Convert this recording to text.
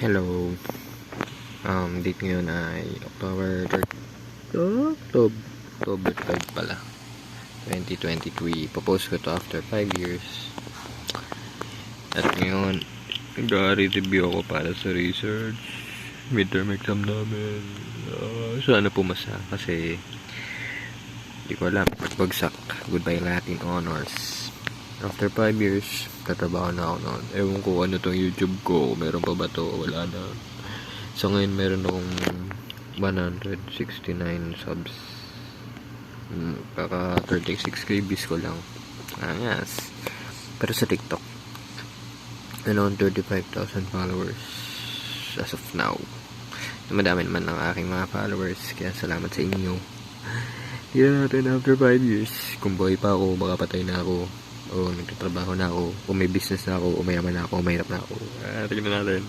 Hello. Date ngayon ay October 3rd. October 3rd pala. 2023. Popost ko to after 5 years. At ngayon, nag-review ako para sa research. Midterm exam namin. Sana pumasa kasi hindi ko alam. Pagbagsak. Goodbye Latin Honors. After 5 years, tatrabaho na ako noon. Ewan ko ano tong YouTube ko. Meron pa ba to? Wala na. So ngayon meron akong 169 subs. Kaka 36k views ko lang. Yes. Pero sa TikTok, around 35,000 followers as of now. Madami naman ang aking mga followers. Kaya salamat sa inyo. Tignan natin after 5 years. Kung buhay pa ako, baka patay na ako. O nagtatrabaho na ako. O may business na ako. O mayaman na ako. O mahirap na ako. Tignan natin.